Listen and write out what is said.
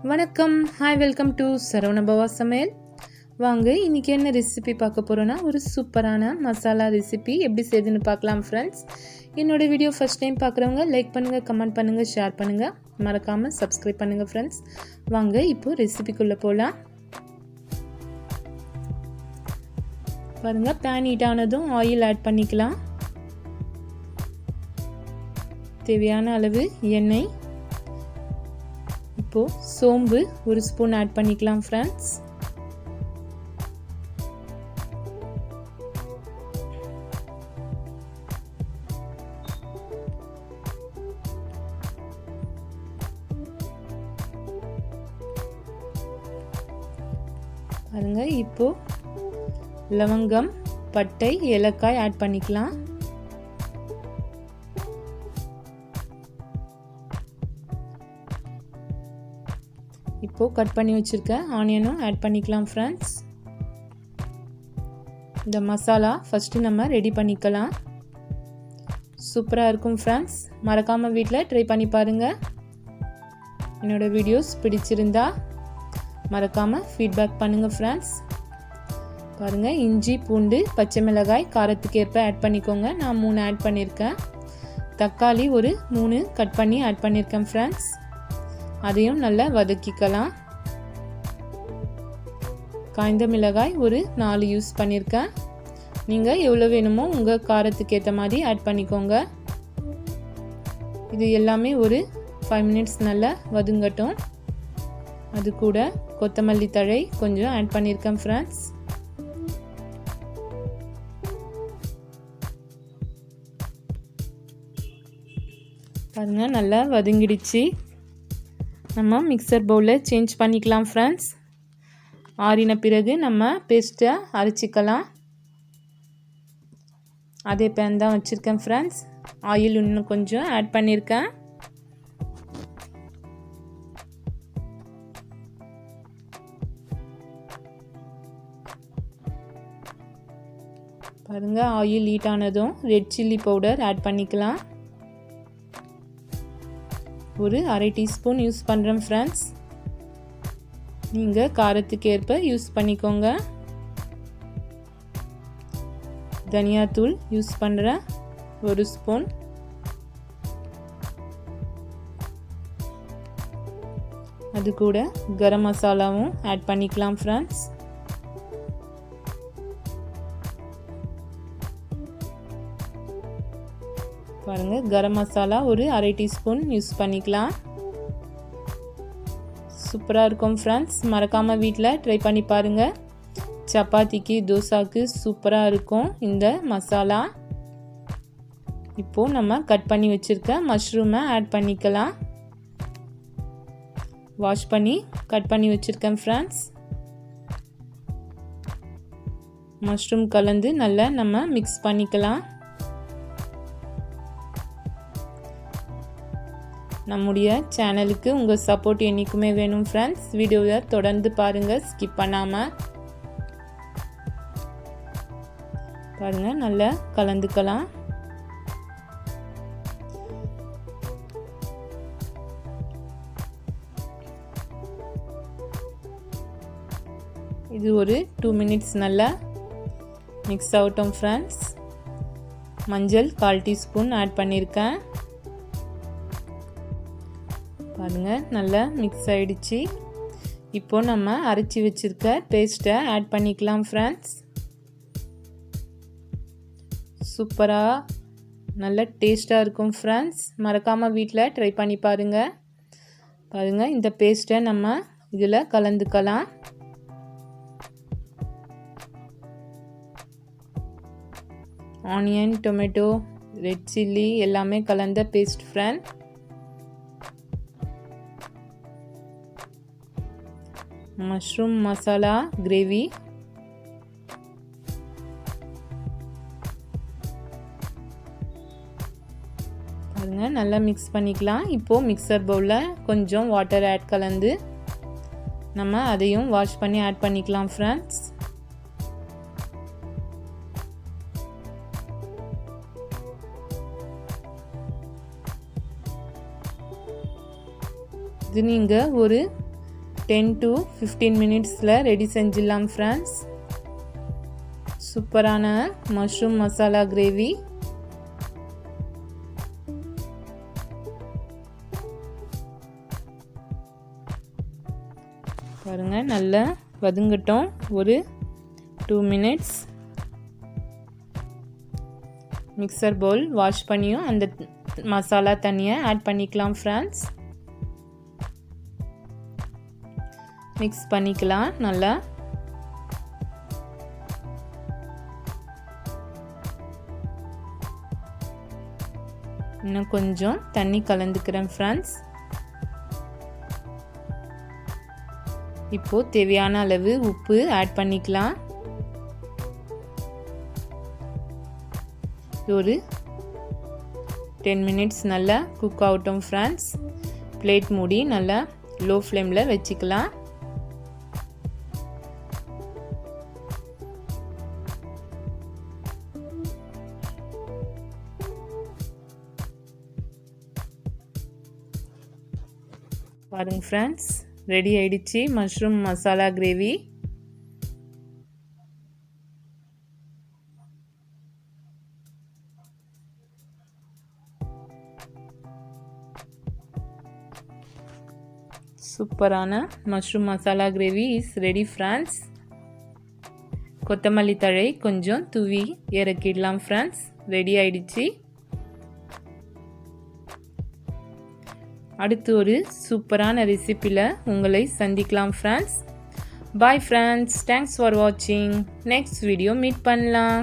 வணக்கம், hi, welcome to Saravanabhava சமையல். வாங்க இன்றைக்கி என்ன ரெசிபி பார்க்க போகிறோன்னா, ஒரு சூப்பரான மசாலா ரெசிபி எப்படி செய்யுதுன்னு பார்க்கலாம் ஃப்ரெண்ட்ஸ். என்னோடய வீடியோ ஃபஸ்ட் டைம் பார்க்குறவங்க லைக் பண்ணுங்கள், கமெண்ட் பண்ணுங்கள், ஷேர் பண்ணுங்கள், மறக்காமல் சப்ஸ்கிரைப் பண்ணுங்கள் ஃப்ரெண்ட்ஸ். வாங்க இப்போது ரெசிபிக்குள்ளே போகலாம். பாருங்கள், பேன் ஹீட் ஆனதும் ஆயில் ஆட் பண்ணிக்கலாம். தேவையான அளவு எண்ணெய், இப்போது சோம்பு ஒரு ஸ்பூன் ஆட் பண்ணிக்கலாம் ஃப்ரெண்ட்ஸ். பாருங்க, இப்போ லவங்கம், பட்டை, ஏலக்காய் ஆட் பண்ணிக்கலாம். இப்போது கட் பண்ணி வச்சுருக்க ஆனியனும் ஆட் பண்ணிக்கலாம் ஃப்ரெண்ட்ஸ். இந்த மசாலா ஃபஸ்ட்டு நம்ம ரெடி பண்ணிக்கலாம். சூப்பராக இருக்கும் ஃப்ரெண்ட்ஸ். மறக்காமல் வீட்டில் ட்ரை பண்ணி பாருங்கள். என்னோடய வீடியோஸ் பிடிச்சிருந்தா மறக்காமல் ஃபீட்பேக் பண்ணுங்கள் ஃப்ரெண்ட்ஸ். பாருங்கள், இஞ்சி, பூண்டு, பச்சை மிளகாய் காரத்துக்கு ஏற்ப ஆட் பண்ணிக்கோங்க. நான் 3 ஆட் பண்ணியிருக்கேன். தக்காளி ஒரு 3 கட் பண்ணி ஆட் பண்ணியிருக்கேன் ஃப்ரெண்ட்ஸ். அதையும் நல்லா வதக்கிக்கலாம். காய்ந்த மிளகாய் ஒரு 4 யூஸ் பண்ணியிருக்கேன். நீங்கள் எவ்வளோ வேணுமோ உங்கள் காரத்துக்கு ஏற்ற மாதிரி ஆட் பண்ணிக்கோங்க. இது எல்லாமே ஒரு 5 மினிட்ஸ் நல்லா வதங்கட்டும். அது கூட கொத்தமல்லி தழை கொஞ்சம் ஆட் பண்ணியிருக்கேன் ஃப்ரெண்ட்ஸ். பாருங்கள், நல்லா வதங்கிடுச்சு. நம்ம மிக்சர் பவுலில் சேஞ்ச் பண்ணிக்கலாம் ஃப்ரெண்ட்ஸ். ஆறின பிறகு நம்ம பேஸ்ட்டை அரைச்சிக்கலாம். அதே பேன் தான் வச்சுருக்கேன் ஃப்ரெண்ட்ஸ். ஆயில் இன்னும் கொஞ்சம் ஆட் பண்ணியிருக்கேன். பாருங்கள், ஆயில் ஹீட் ஆனதும் ரெட் சில்லி பவுடர் ஆட் பண்ணிக்கலாம். ஒரு அரை டீஸ்பூன் யூஸ் பண்ணுறேன் ஃப்ரெண்ட்ஸ். நீங்கள் காரத்துக்கு ஏற்ப யூஸ் பண்ணிக்கோங்க. தனியாத்தூள் யூஸ் பண்ணுறேன் ஒரு ஸ்பூன். அது கூட கரம் மசாலாவும் ஆட் பண்ணிக்கலாம் ஃப்ரெண்ட்ஸ். பாருங்கள், கரம் மசாலா ஒரு அரை டீஸ்பூன் யூஸ் பண்ணிக்கலாம். சூப்பராக இருக்கும் ஃப்ரெண்ட்ஸ். மறக்காமல் வீட்டில் ட்ரை பண்ணி பாருங்கள். சப்பாத்திக்கு, தோசாக்கு சூப்பராக இருக்கும் இந்த மசாலா. இப்போது நம்ம கட் பண்ணி வச்சுருக்க மஷ்ரூமை ஆட் பண்ணிக்கலாம். வாஷ் பண்ணி கட் பண்ணி வச்சுருக்கேன் ஃப்ரெண்ட்ஸ். மஷ்ரூம் கலந்து நல்லா நம்ம மிக்ஸ் பண்ணிக்கலாம். நம்முடைய சேனலுக்கு உங்கள் சப்போர்ட் என்றைக்குமே வேணும் ஃப்ரெண்ட்ஸ். வீடியோவை தொடர்ந்து பாருங்கள், ஸ்கிப் பண்ணாமல் பாருங்கள். நல்லா கலந்துக்கலாம். இது ஒரு 2 மினிட்ஸ் நல்லா மிக்ஸ் ஆகட்டும் ஃப்ரெண்ட்ஸ். மஞ்சள் 1/4 டீஸ்பூன் ஆட் பண்ணியிருக்கேன். பாருங்கள், நல்லா மிக்ஸ் ஆகிடுச்சு. இப்போது நம்ம அரைச்சி வச்சுருக்க பேஸ்ட்டை ஆட் பண்ணிக்கலாம் ஃப்ரெண்ட்ஸ். சூப்பராக நல்ல டேஸ்ட்டாக இருக்கும் ஃப்ரெண்ட்ஸ். மறக்காமல் வீட்டில் ட்ரை பண்ணி பாருங்கள். பாருங்கள், இந்த பேஸ்ட்டை நம்ம இதில் கலந்துக்கலாம். ஆனியன், டொமேட்டோ, ரெட் சில்லி எல்லாமே கலந்த paste friend. Mushroom masala gravy. பாருங்கள், நல்லா மிக்ஸ் பண்ணிக்கலாம். இப்போது மிக்சர் பவுலில் கொஞ்சம் வாட்டர் ஆட் கலந்து நம்ம அதையும் வாஷ் பண்ணி ஆட் பண்ணிக்கலாம் ஃப்ரெண்ட்ஸ். இது நீங்கள் ஒரு 10 to 15 மினிட்ஸில் ரெடி செஞ்சிடலாம் ஃப்ரெண்ட்ஸ். சூப்பரான மஷ்ரூம் மசாலா கிரேவி. பாருங்கள், நல்லா வதங்கட்டும் ஒரு 2 மினிட்ஸ். மிக்சர் பவுல் வாஷ் பண்ணியும் அந்த மசாலா தண்ணியை ஆட் பண்ணிக்கலாம் ஃப்ரெண்ட்ஸ். மிக்ஸ் பண்ணிக்கலாம் நல்லா. இன்னும் கொஞ்சம் தண்ணி கலந்துக்கிறேன் ஃப்ரெண்ட்ஸ். இப்போ தேவையான அளவு உப்பு ஆட் பண்ணிக்கலாம். ஒரு 10 மினிட்ஸ் நல்லா குக் ஆகட்டும் ஃப்ரெண்ட்ஸ். பிளேட் மூடி நல்லா லோ ஃப்ளேமில் வச்சுக்கலாம். பாருங்க ஃப்ரெண்ட்ஸ், ரெடி ஆயிடுச்சு மஷ்ரூம் மசாலா கிரேவி. சூப்பரான mushroom masala gravy is ready friends. கொத்தமல்லி தழை கொஞ்சம் தூவி இறக்கிடலாம் ஃப்ரெண்ட்ஸ். ரெடி ஆயிடுச்சு. அடுத்து ஒரு சூப்பரான ரெசிபியில் உங்களை சந்திக்கலாம் friends. Bye friends, thanks for வாட்சிங். நெக்ஸ்ட் வீடியோ மீட் பண்ணலாம்.